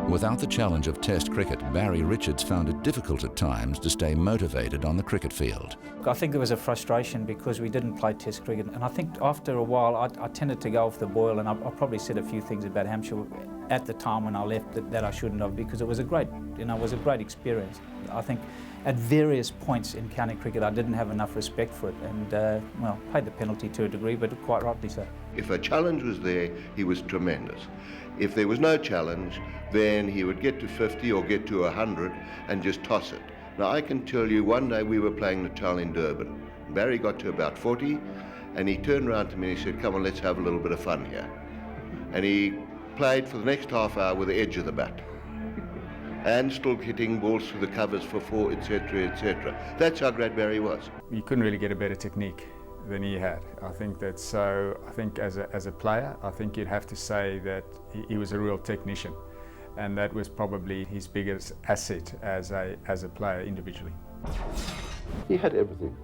Without the challenge of Test cricket, Barry Richards found it difficult at times to stay motivated on the cricket field. I think there was a frustration because we didn't play Test cricket, and I think after a while I tended to go off the boil, and I probably said a few things about Hampshire at the time when I left that I shouldn't have, because it was a great, it was a great experience. I think at various points in county cricket I didn't have enough respect for it, and well, paid the penalty to a degree, but quite rightly so. If a challenge was there, he was tremendous. If there was no challenge, then he would get to 50 or get to 100 and just toss it. Now I can tell you, one day we were playing Natal in Durban. Barry got to about 40 and he turned around to me and he said, "Come on, let's have a little bit of fun here." And he played for the next half hour with the edge of the bat and still hitting balls through the covers for 4, etc., etc. That's how great Barry was. You couldn't really get a better technique than he had. I think that's so. I think as a player, I think you'd have to say that he was a real technician, and that was probably his biggest asset as a player individually. He had everything,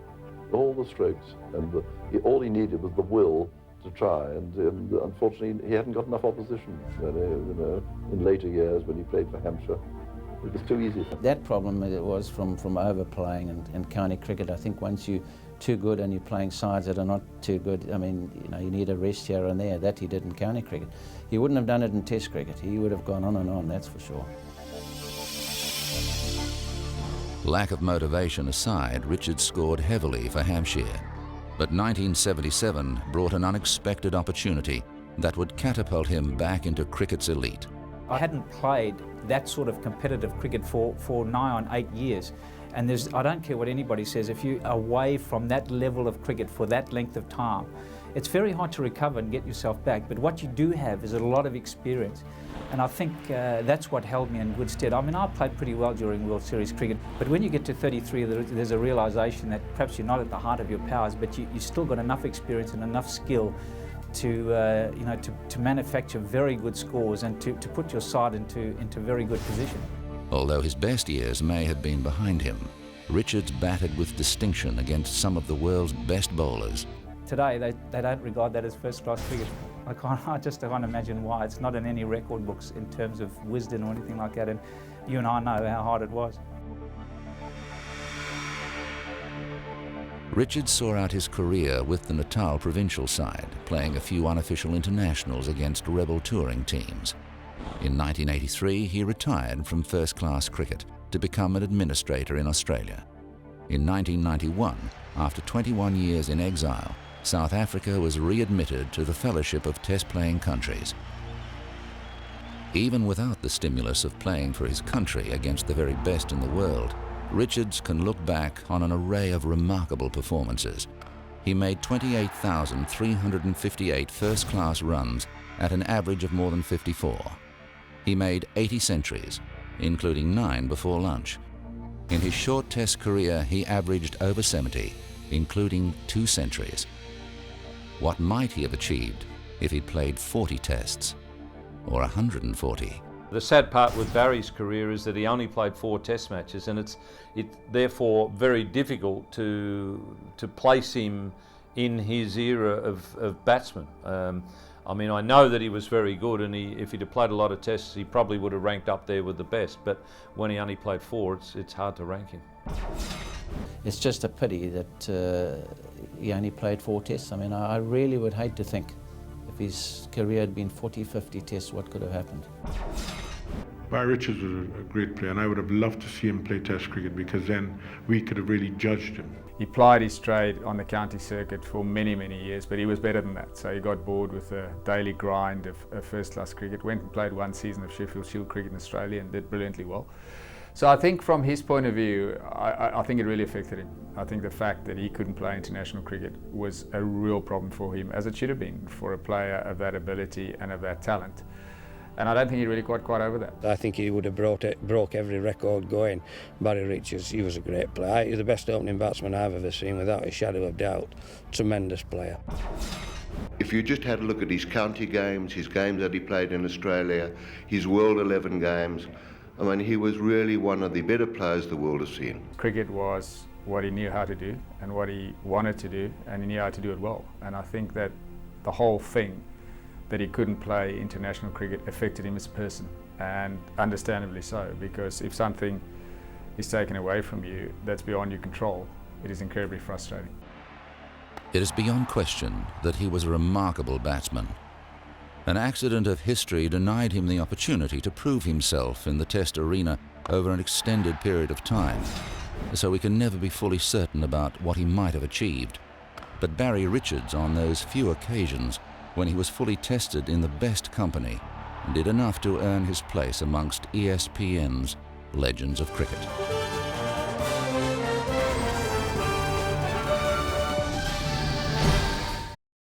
all the strokes, and all he needed was the will to try. And unfortunately, he hadn't got enough opposition. In later years, when he played for Hampshire, it was too easy for him. That problem it was from overplaying and county cricket. I think once you're too good and you're playing sides that are not too good, I mean, you need a rest here and there. That he did in county cricket. He wouldn't have done it in Test cricket. He would have gone on and on, that's for sure. Lack of motivation aside, Richards scored heavily for Hampshire. But 1977 brought an unexpected opportunity that would catapult him back into cricket's elite. I hadn't played that sort of competitive cricket for nigh on 8 years. And I don't care what anybody says, if you're away from that level of cricket for that length of time, it's very hard to recover and get yourself back. But what you do have is a lot of experience. And I think that's what held me in good stead. I mean, I played pretty well during World Series cricket, but when you get to 33, there's a realisation that perhaps you're not at the height of your powers, but you still got enough experience and enough skill to manufacture very good scores and to put your side into very good position. Although his best years may have been behind him, Richards batted with distinction against some of the world's best bowlers. Today, they don't regard that as first-class cricket. I just can't imagine why. It's not in any record books in terms of wisdom or anything like that, and you and I know how hard it was. Richards saw out his career with the Natal provincial side, playing a few unofficial internationals against rebel touring teams. In 1983, he retired from first-class cricket to become an administrator in Australia. In 1991, after 21 years in exile, South Africa was readmitted to the fellowship of test-playing countries. Even without the stimulus of playing for his country against the very best in the world, Richards can look back on an array of remarkable performances. He made 28,358 first-class runs at an average of more than 54. He made 80 centuries, including 9 before lunch. In his short Test career, he averaged over 70, including 2 centuries. What might he have achieved if he'd played 40 Tests, or 140? The sad part with Barry's career is that he only played 4 Test matches, and it's therefore very difficult to place him in his era of batsmen. I mean, I know that he was very good, and if he'd have played a lot of Tests, he probably would have ranked up there with the best, but when he only played 4, it's hard to rank him. It's just a pity that he only played 4 Tests. I mean, I really would hate to think if his career had been 40, 50 Tests, what could have happened. Barry Richards was a great player, and I would have loved to see him play Test cricket, because then we could have really judged him. He plied his trade on the county circuit for many, many years, but he was better than that. So he got bored with the daily grind of first-class cricket, went and played 1 season of Sheffield Shield cricket in Australia and did brilliantly well. So I think from his point of view, I think it really affected him. I think the fact that he couldn't play international cricket was a real problem for him, as it should have been for a player of that ability and of that talent. And I don't think he really quite over that. I think he would have broke every record going. Barry Richards, he was a great player. He's the best opening batsman I've ever seen, without a shadow of doubt. Tremendous player. If you just had a look at his county games, his games that he played in Australia, his World 11 games, I mean, he was really one of the better players the world has seen. Cricket was what he knew how to do and what he wanted to do, and he knew how to do it well. And I think that the whole thing that he couldn't play international cricket affected him as a person. and understandably so, because if something is taken away from you that's beyond your control, it is incredibly frustrating. It is beyond question that he was a remarkable batsman. An accident of history denied him the opportunity to prove himself in the Test arena over an extended period of time, so we can never be fully certain about what he might have achieved. But Barry Richards, on those few occasions when he was fully tested in the best company, did enough to earn his place amongst ESPN's legends of cricket.